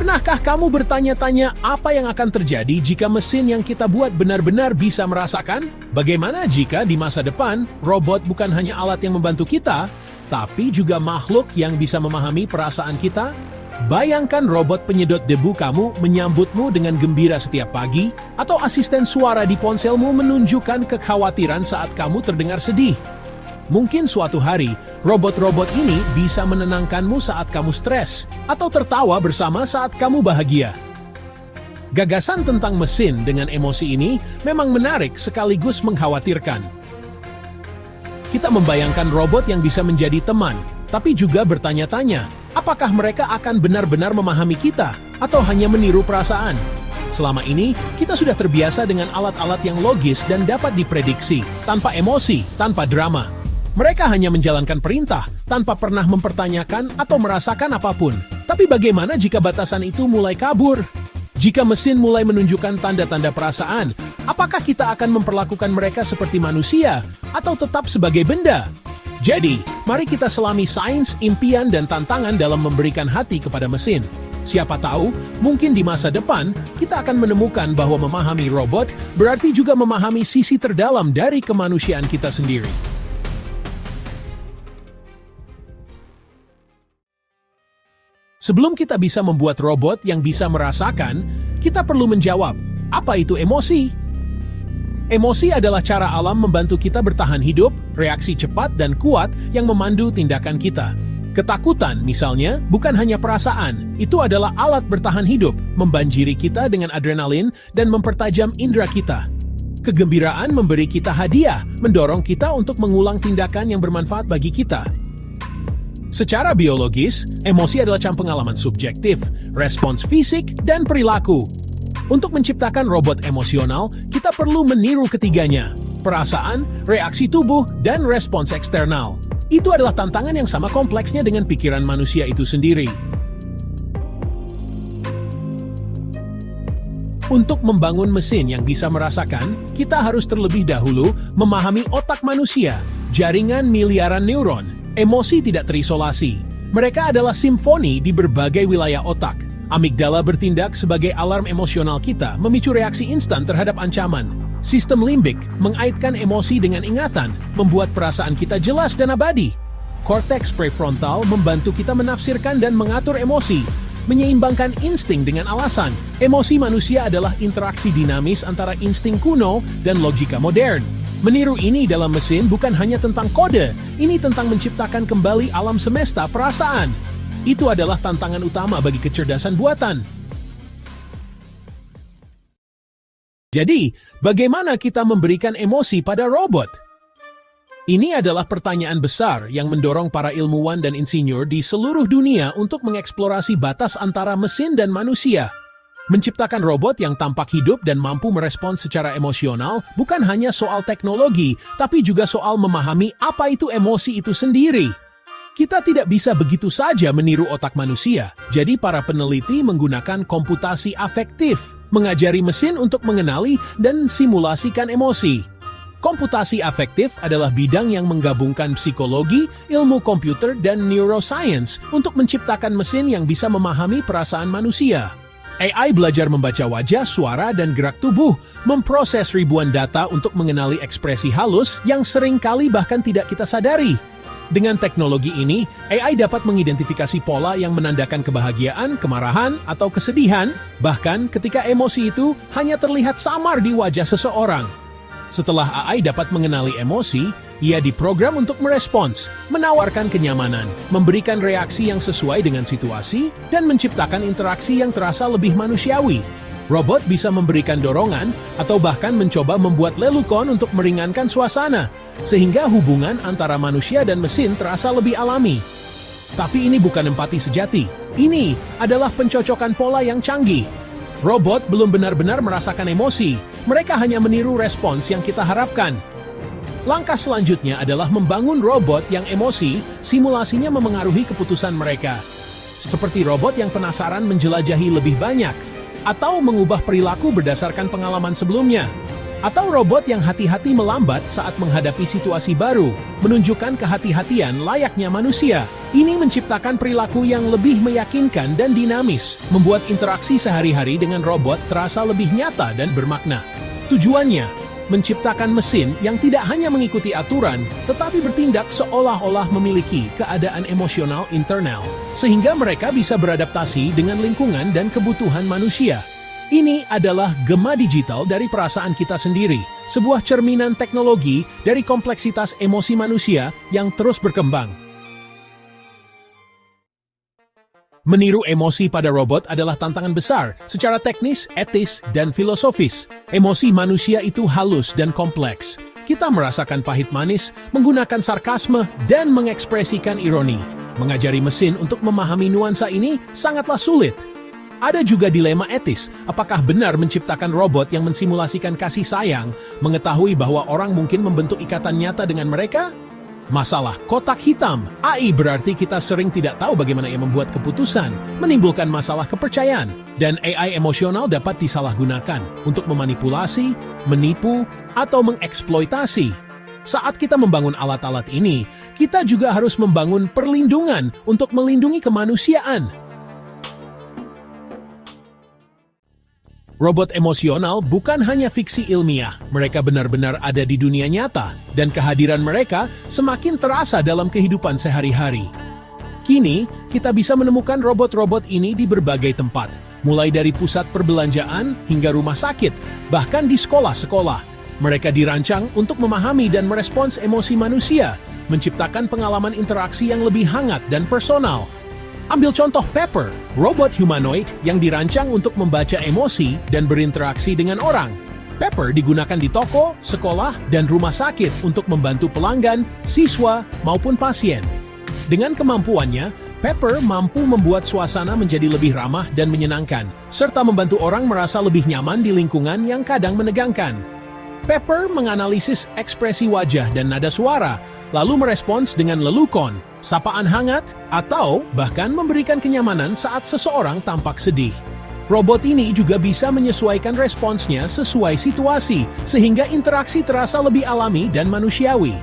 Pernahkah kamu bertanya-tanya apa yang akan terjadi jika mesin yang kita buat benar-benar bisa merasakan? Bagaimana jika di masa depan, robot bukan hanya alat yang membantu kita, tapi juga makhluk yang bisa memahami perasaan kita? Bayangkan robot penyedot debu kamu menyambutmu dengan gembira setiap pagi, atau asisten suara di ponselmu menunjukkan kekhawatiran saat kamu terdengar sedih. Mungkin suatu hari, robot-robot ini bisa menenangkanmu saat kamu stres, atau tertawa bersama saat kamu bahagia. Gagasan tentang mesin dengan emosi ini memang menarik sekaligus mengkhawatirkan. Kita membayangkan robot yang bisa menjadi teman, tapi juga bertanya-tanya, apakah mereka akan benar-benar memahami kita, atau hanya meniru perasaan? Selama ini, kita sudah terbiasa dengan alat-alat yang logis dan dapat diprediksi, tanpa emosi, tanpa drama. Mereka hanya menjalankan perintah, tanpa pernah mempertanyakan atau merasakan apapun. Tapi bagaimana jika batasan itu mulai kabur? Jika mesin mulai menunjukkan tanda-tanda perasaan, apakah kita akan memperlakukan mereka seperti manusia, atau tetap sebagai benda? Jadi, mari kita selami sains, impian, dan tantangan dalam memberikan hati kepada mesin. Siapa tahu, mungkin di masa depan, kita akan menemukan bahwa memahami robot berarti juga memahami sisi terdalam dari kemanusiaan kita sendiri. Sebelum kita bisa membuat robot yang bisa merasakan, kita perlu menjawab, apa itu emosi? Emosi adalah cara alam membantu kita bertahan hidup, reaksi cepat dan kuat yang memandu tindakan kita. Ketakutan, misalnya, bukan hanya perasaan, itu adalah alat bertahan hidup, membanjiri kita dengan adrenalin dan mempertajam indera kita. Kegembiraan memberi kita hadiah, mendorong kita untuk mengulang tindakan yang bermanfaat bagi kita. Secara biologis, emosi adalah pengalaman subjektif, respons fisik, dan perilaku. Untuk menciptakan robot emosional, kita perlu meniru ketiganya: perasaan, reaksi tubuh, dan respons eksternal. Itu adalah tantangan yang sama kompleksnya dengan pikiran manusia itu sendiri. Untuk membangun mesin yang bisa merasakan, kita harus terlebih dahulu memahami otak manusia, jaringan miliaran neuron. Emosi tidak terisolasi. Mereka adalah simfoni di berbagai wilayah otak. Amigdala bertindak sebagai alarm emosional kita, memicu reaksi instan terhadap ancaman. Sistem limbik mengaitkan emosi dengan ingatan, membuat perasaan kita jelas dan abadi. Korteks prefrontal membantu kita menafsirkan dan mengatur emosi, menyeimbangkan insting dengan alasan. Emosi manusia adalah interaksi dinamis antara insting kuno dan logika modern. Meniru ini dalam mesin bukan hanya tentang kode, ini tentang menciptakan kembali alam semesta perasaan. Itu adalah tantangan utama bagi kecerdasan buatan. Jadi, bagaimana kita memberikan emosi pada robot? Ini adalah pertanyaan besar yang mendorong para ilmuwan dan insinyur di seluruh dunia untuk mengeksplorasi batas antara mesin dan manusia. Menciptakan robot yang tampak hidup dan mampu merespons secara emosional bukan hanya soal teknologi, tapi juga soal memahami apa itu emosi itu sendiri. Kita tidak bisa begitu saja meniru otak manusia, jadi para peneliti menggunakan komputasi afektif, mengajari mesin untuk mengenali dan simulasikan emosi. Komputasi afektif adalah bidang yang menggabungkan psikologi, ilmu komputer, dan neuroscience untuk menciptakan mesin yang bisa memahami perasaan manusia. AI belajar membaca wajah, suara, dan gerak tubuh, memproses ribuan data untuk mengenali ekspresi halus yang sering kali bahkan tidak kita sadari. Dengan teknologi ini, AI dapat mengidentifikasi pola yang menandakan kebahagiaan, kemarahan, atau kesedihan, bahkan ketika emosi itu hanya terlihat samar di wajah seseorang. Setelah AI dapat mengenali emosi, ia diprogram untuk merespons, menawarkan kenyamanan, memberikan reaksi yang sesuai dengan situasi, dan menciptakan interaksi yang terasa lebih manusiawi. Robot bisa memberikan dorongan atau bahkan mencoba membuat lelukon untuk meringankan suasana, sehingga hubungan antara manusia dan mesin terasa lebih alami. Tapi ini bukan empati sejati. Ini adalah pencocokan pola yang canggih. Robot belum benar-benar merasakan emosi, mereka hanya meniru respons yang kita harapkan. Langkah selanjutnya adalah membangun robot yang emosi, simulasinya memengaruhi keputusan mereka. Seperti robot yang penasaran menjelajahi lebih banyak, atau mengubah perilaku berdasarkan pengalaman sebelumnya. Atau robot yang hati-hati melambat saat menghadapi situasi baru, menunjukkan kehati-hatian layaknya manusia. Ini menciptakan perilaku yang lebih meyakinkan dan dinamis, membuat interaksi sehari-hari dengan robot terasa lebih nyata dan bermakna. Tujuannya, menciptakan mesin yang tidak hanya mengikuti aturan, tetapi bertindak seolah-olah memiliki keadaan emosional internal, sehingga mereka bisa beradaptasi dengan lingkungan dan kebutuhan manusia. Ini adalah gema digital dari perasaan kita sendiri, sebuah cerminan teknologi dari kompleksitas emosi manusia yang terus berkembang. Meniru emosi pada robot adalah tantangan besar secara teknis, etis, dan filosofis. Emosi manusia itu halus dan kompleks. Kita merasakan pahit manis, menggunakan sarkasme, dan mengekspresikan ironi. Mengajari mesin untuk memahami nuansa ini sangatlah sulit. Ada juga dilema etis, apakah benar menciptakan robot yang mensimulasikan kasih sayang, mengetahui bahwa orang mungkin membentuk ikatan nyata dengan mereka? Masalah kotak hitam. AI berarti kita sering tidak tahu bagaimana ia membuat keputusan, menimbulkan masalah kepercayaan, dan AI emosional dapat disalahgunakan untuk memanipulasi, menipu, atau mengeksploitasi. Saat kita membangun alat-alat ini, kita juga harus membangun perlindungan untuk melindungi kemanusiaan. Robot emosional bukan hanya fiksi ilmiah, mereka benar-benar ada di dunia nyata, dan kehadiran mereka semakin terasa dalam kehidupan sehari-hari. Kini, kita bisa menemukan robot-robot ini di berbagai tempat, mulai dari pusat perbelanjaan hingga rumah sakit, bahkan di sekolah-sekolah. Mereka dirancang untuk memahami dan merespons emosi manusia, menciptakan pengalaman interaksi yang lebih hangat dan personal. Ambil contoh Pepper, robot humanoid yang dirancang untuk membaca emosi dan berinteraksi dengan orang. Pepper digunakan di toko, sekolah, dan rumah sakit untuk membantu pelanggan, siswa, maupun pasien. Dengan kemampuannya, Pepper mampu membuat suasana menjadi lebih ramah dan menyenangkan, serta membantu orang merasa lebih nyaman di lingkungan yang kadang menegangkan. Pepper menganalisis ekspresi wajah dan nada suara, lalu merespons dengan lelukon, sapaan hangat, atau bahkan memberikan kenyamanan saat seseorang tampak sedih. Robot ini juga bisa menyesuaikan responsnya sesuai situasi, sehingga interaksi terasa lebih alami dan manusiawi.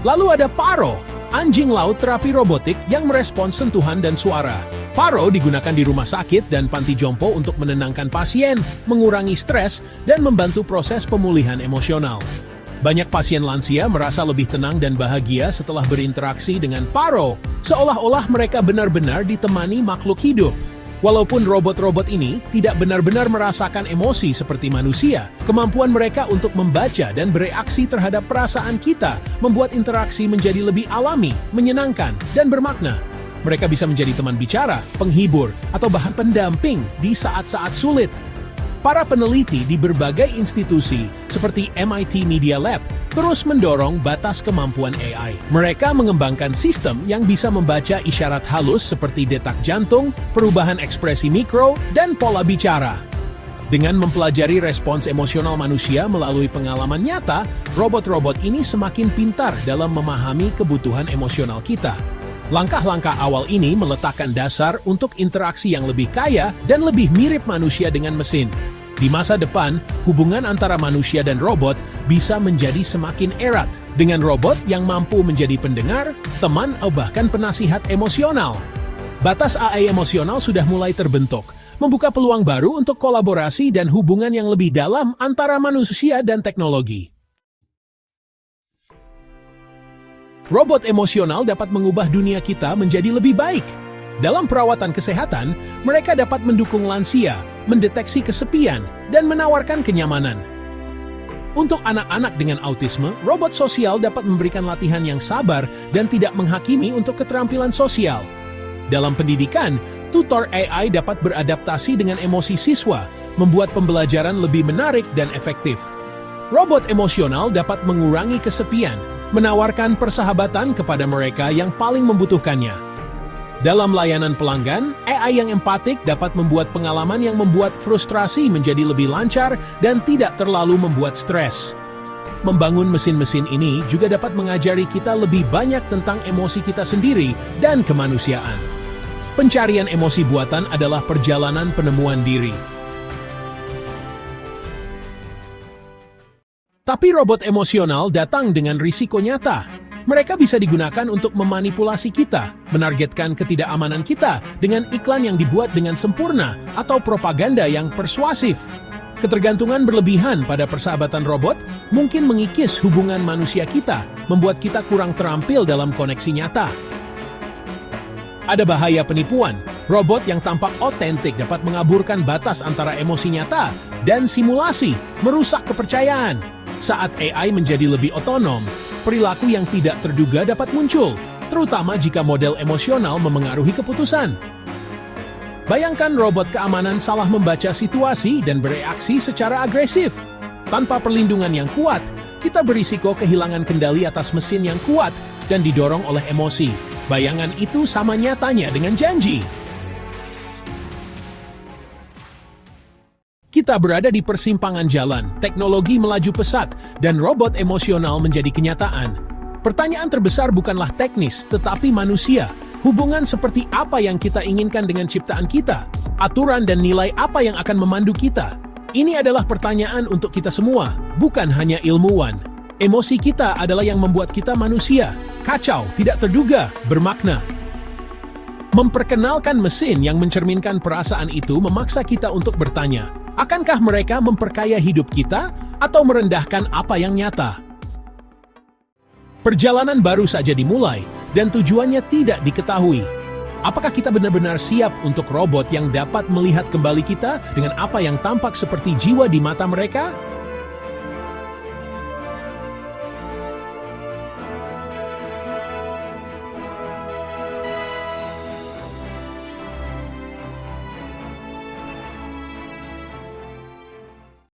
Lalu ada Paro, anjing laut terapi robotik yang merespons sentuhan dan suara. Paro digunakan di rumah sakit dan panti jompo untuk menenangkan pasien, mengurangi stres, dan membantu proses pemulihan emosional. Banyak pasien lansia merasa lebih tenang dan bahagia setelah berinteraksi dengan Paro, seolah-olah mereka benar-benar ditemani makhluk hidup. Walaupun robot-robot ini tidak benar-benar merasakan emosi seperti manusia, kemampuan mereka untuk membaca dan bereaksi terhadap perasaan kita membuat interaksi menjadi lebih alami, menyenangkan, dan bermakna. Mereka bisa menjadi teman bicara, penghibur, atau bahkan pendamping di saat-saat sulit. Para peneliti di berbagai institusi seperti MIT Media Lab terus mendorong batas kemampuan AI. Mereka mengembangkan sistem yang bisa membaca isyarat halus seperti detak jantung, perubahan ekspresi mikro, dan pola bicara. Dengan mempelajari respons emosional manusia melalui pengalaman nyata, robot-robot ini semakin pintar dalam memahami kebutuhan emosional kita. Langkah-langkah awal ini meletakkan dasar untuk interaksi yang lebih kaya dan lebih mirip manusia dengan mesin. Di masa depan, hubungan antara manusia dan robot bisa menjadi semakin erat, dengan robot yang mampu menjadi pendengar, teman, atau bahkan penasihat emosional. Batas AI emosional sudah mulai terbentuk, membuka peluang baru untuk kolaborasi dan hubungan yang lebih dalam antara manusia dan teknologi. Robot emosional dapat mengubah dunia kita menjadi lebih baik. Dalam perawatan kesehatan, mereka dapat mendukung lansia, mendeteksi kesepian, dan menawarkan kenyamanan. Untuk anak-anak dengan autisme, robot sosial dapat memberikan latihan yang sabar dan tidak menghakimi untuk keterampilan sosial. Dalam pendidikan, tutor AI dapat beradaptasi dengan emosi siswa, membuat pembelajaran lebih menarik dan efektif. Robot emosional dapat mengurangi kesepian, menawarkan persahabatan kepada mereka yang paling membutuhkannya. Dalam layanan pelanggan, AI yang empatik dapat membuat pengalaman yang membuat frustrasi menjadi lebih lancar dan tidak terlalu membuat stres. Membangun mesin-mesin ini juga dapat mengajari kita lebih banyak tentang emosi kita sendiri dan kemanusiaan. Pencarian emosi buatan adalah perjalanan penemuan diri. Tapi robot emosional datang dengan risiko nyata. Mereka bisa digunakan untuk memanipulasi kita, menargetkan ketidakamanan kita dengan iklan yang dibuat dengan sempurna atau propaganda yang persuasif. Ketergantungan berlebihan pada persahabatan robot mungkin mengikis hubungan manusia kita, membuat kita kurang terampil dalam koneksi nyata. Ada bahaya penipuan. Robot yang tampak otentik dapat mengaburkan batas antara emosi nyata dan simulasi, merusak kepercayaan. Saat AI menjadi lebih otonom, perilaku yang tidak terduga dapat muncul, terutama jika model emosional memengaruhi keputusan. Bayangkan robot keamanan salah membaca situasi dan bereaksi secara agresif. Tanpa perlindungan yang kuat, kita berisiko kehilangan kendali atas mesin yang kuat dan didorong oleh emosi. Bayangan itu sama nyatanya dengan janji. Kita berada di persimpangan jalan, teknologi melaju pesat, dan robot emosional menjadi kenyataan. Pertanyaan terbesar bukanlah teknis, tetapi manusia. Hubungan seperti apa yang kita inginkan dengan ciptaan kita? Aturan dan nilai apa yang akan memandu kita? Ini adalah pertanyaan untuk kita semua, bukan hanya ilmuwan. Emosi kita adalah yang membuat kita manusia. Kacau, tidak terduga, bermakna. Memperkenalkan mesin yang mencerminkan perasaan itu memaksa kita untuk bertanya, akankah mereka memperkaya hidup kita atau merendahkan apa yang nyata? Perjalanan baru saja dimulai dan tujuannya tidak diketahui. Apakah kita benar-benar siap untuk robot yang dapat melihat kembali kita dengan apa yang tampak seperti jiwa di mata mereka?